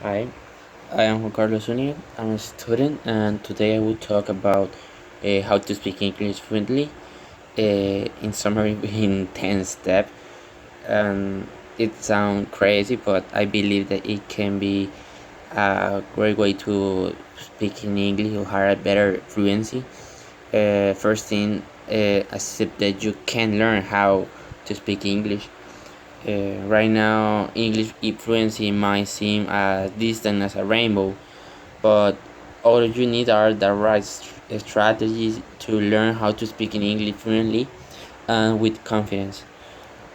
Hi, I am Juan Zuniga. I'm a student, and today I will talk about how to speak English fluently. In summary, in 10 steps. And it sounds crazy, but I believe that it can be a great way to speak in English or have a better fluency. First thing, accept that you can learn how to speak English. Right now, English fluency might seem as distant as a rainbow, but all you need are the right strategies to learn how to speak in English fluently and with confidence.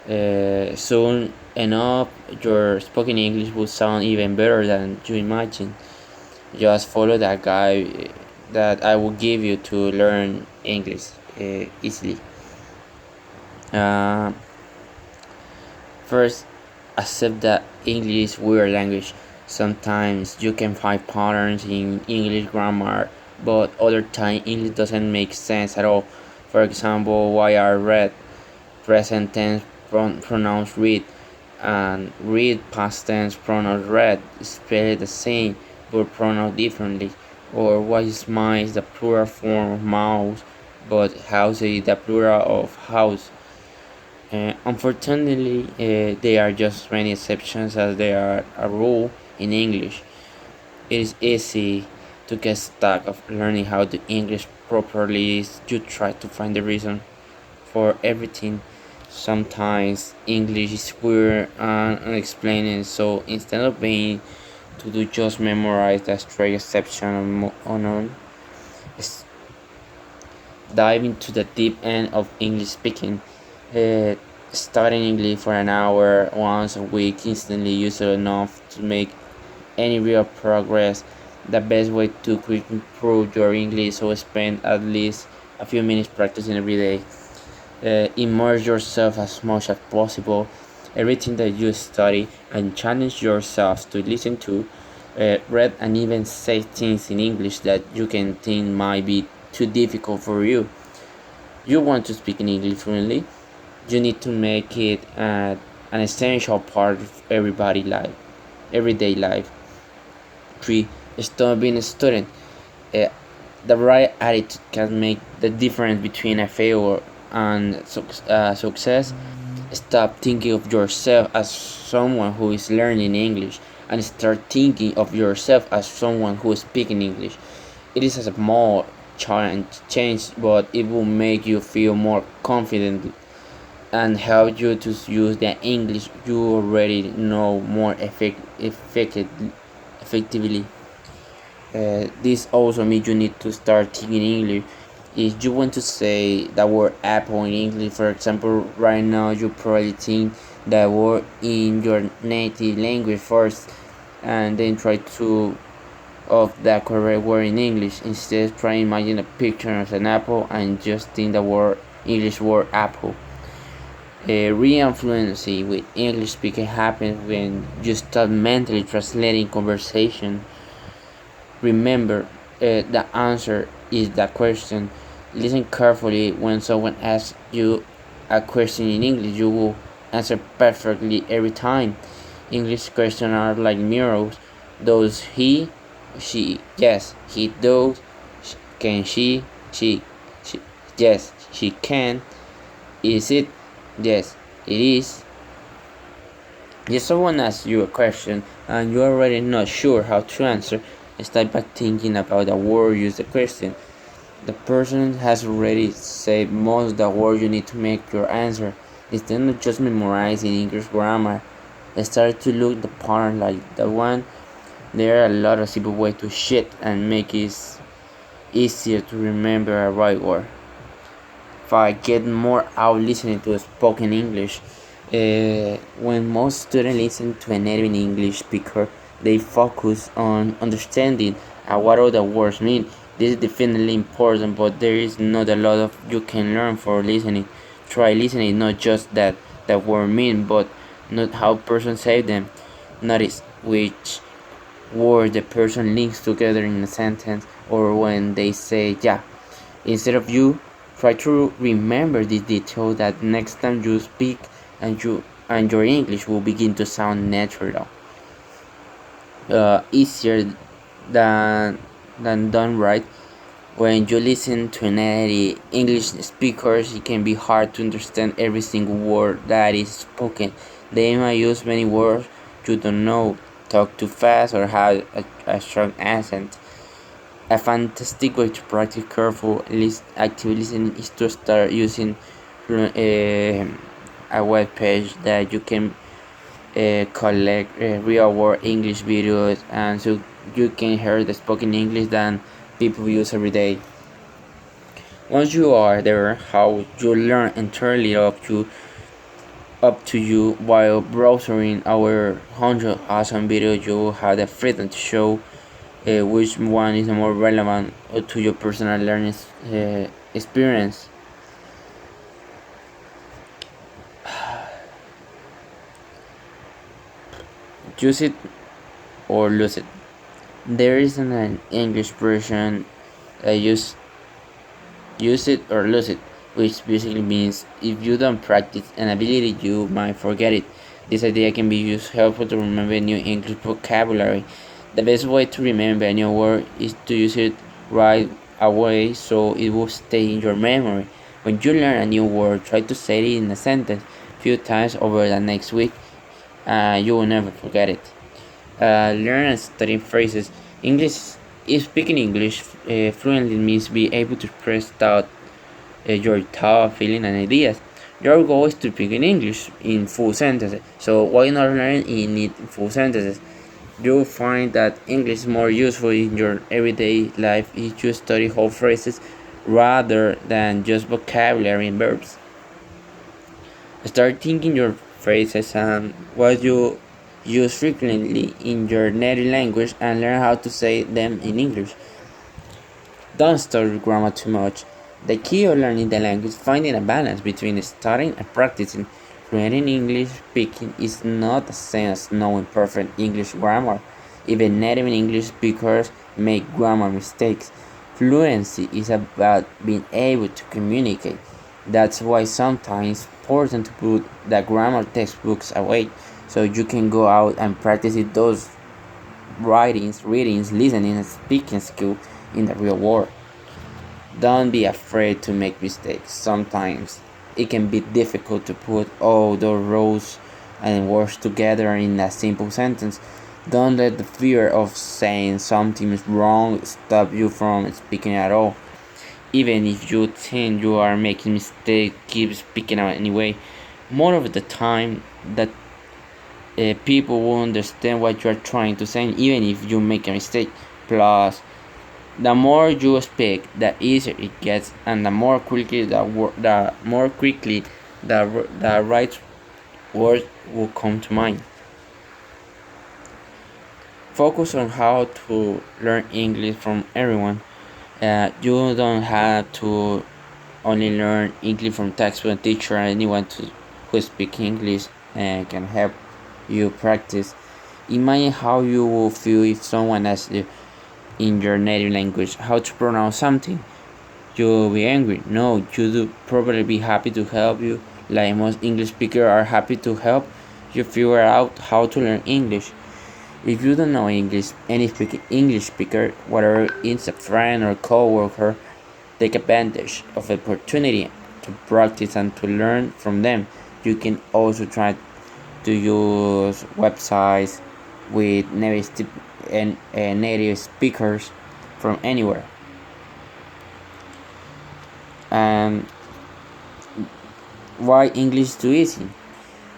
Soon enough, your spoken English will sound even better than you imagine. Just follow that guide that I will give you to learn English easily. Uh, First, accept that English is weird language. Sometimes you can find patterns in English grammar, but other time English doesn't make sense at all. For example, why are read present tense pronounced read and read past tense pronounced read spelled the same but pronounced differently? Or why is mice the plural form of mouse but house is the plural of house? Unfortunately, there are just many exceptions as they are a rule in English. It is easy to get stuck of learning how to English properly. You try to find the reason for everything. Sometimes English is weird and unexplained, so instead of being to do just memorize the straight exception on dive into the deep end of English speaking. Uh, Studying English for an hour once a week instantly useful enough to make any real progress. The best way to quickly improve your English so spend at least a few minutes practicing every day. Immerse yourself as much as possible. Everything that you study and challenge yourself to listen to, read and even say things in English that you can think might be too difficult for you. You want to speak in English fluently? You need to make it an essential part of everyday life. 3. Stop being a student. Uh, the right attitude can make the difference between a failure and success. Stop thinking of yourself as someone who is learning English and start thinking of yourself as someone who is speaking English. It is a small change, but it will make you feel more confident and help you to use the English you already know more effectively. This also means you need to start thinking English. If you want to say the word apple in English, for example, right now you probably think the word in your native language first, and then try to of the correct word in English. Instead, try imagine a picture of an apple and just think the word English word apple. Real fluency with English speaking happens when you start mentally translating conversation. Remember, the answer is the question. Listen carefully when someone asks you a question in English. You will answer perfectly every time. English questions are like mirrors. Does he, she, yes, he does. Can she, yes, she can. Is it? Yes, it is. If someone asks you a question and you're already not sure how to answer, start by thinking about the word used the question. The person has already said most of the words you need to make your answer. Instead of just memorizing English grammar, start to look the pattern like the one. There are a lot of simple ways to shit and make it easier to remember a right word. If I get more out listening to spoken English. When most students listen to a native English speaker, they focus on understanding what all the words mean. This is definitely important, but there is not a lot of you can learn for listening. Try listening not just that the word mean, but not how person say them. Notice which word the person links together in a sentence, or when they say yeah. Instead of you, try to remember this detail that next time you speak and your English will begin to sound natural. easier than done right. When you listen to native English speakers, it can be hard to understand every single word that is spoken. They might use many words you don't know, talk too fast, or have a strong accent. A fantastic way to practice careful active listening is to start using a web page that you can collect real world English videos, and so you can hear the spoken English that people use every day. Once you are there, how you learn entirely up to you. While browsing our 100 awesome videos, you have the freedom to show which one is more relevant to your personal learning experience. Use it or lose it. There isn't an English version. Use it or lose it, which basically means if you don't practice an ability, you might forget it. This idea can be used helpful to remember new English vocabulary. The best way to remember a new word is to use it right away so it will stay in your memory. When you learn a new word, try to say it in a sentence a few times over the next week. You will never forget it. Learn and study phrases. English is speaking English fluently means be able to express your thought, feeling, and ideas. Your goal is to speak in English in full sentences. So why not learn in it in full sentences? You'll find that English is more useful in your everyday life if you study whole phrases rather than just vocabulary and verbs. Start thinking your phrases and what you use frequently in your native language and learn how to say them in English. Don't study grammar too much. The key of learning the language is finding a balance between studying and practicing. Learning English speaking is not the same as knowing perfect English grammar. Even native English speakers make grammar mistakes. Fluency is about being able to communicate. That's why sometimes it's important to put the grammar textbooks away so you can go out and practice those writings, readings, listening, and speaking skills in the real world. Don't be afraid to make mistakes. Sometimes it can be difficult to put all those rows and words together in a simple sentence. Don't let the fear of saying something is wrong stop you from speaking at all. Even if you think you are making mistakes, keep speaking out anyway. More of the time, that people will understand what you are trying to say, even if you make a mistake. Plus, the more you speak, the easier it gets, and the more quickly the right word will come to mind. Focus on how to learn English from everyone. You don't have to only learn English from textbook and teacher. Anyone who speaks English can help you practice. Imagine how you will feel if someone asks you in your native language how to pronounce something. You'll be angry. No, you'd probably be happy to help you. Like most English speakers are happy to help you figure out how to learn English. If you don't know English, any English speaker, whether it's a friend or coworker, take advantage of the opportunity to practice and to learn from them. You can also try to use websites with native speakers from anywhere. And why English is too easy?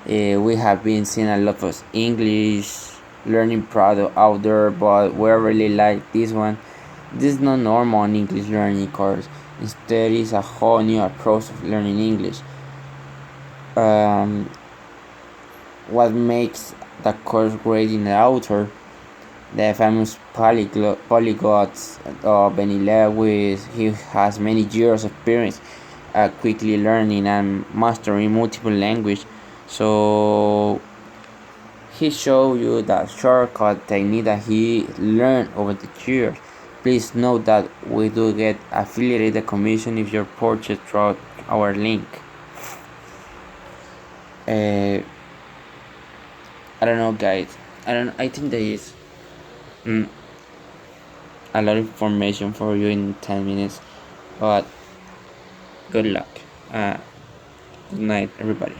We have been seeing a lot of English learning product out there, but we really like this one. This is not normal English learning course. Instead, it's a whole new approach of learning English. Um, what makes the course great in the author, the famous polyglots Benny Lewis, he has many years of experience quickly learning and mastering multiple languages. So he showed you that shortcut technique that he learned over the years. Please note that we do get affiliated commission if you purchase through our link. Uh, I don't know, guys. I don't. I think there is. mm, a lot of information for you in 10 minutes, but good luck. Good night, everybody.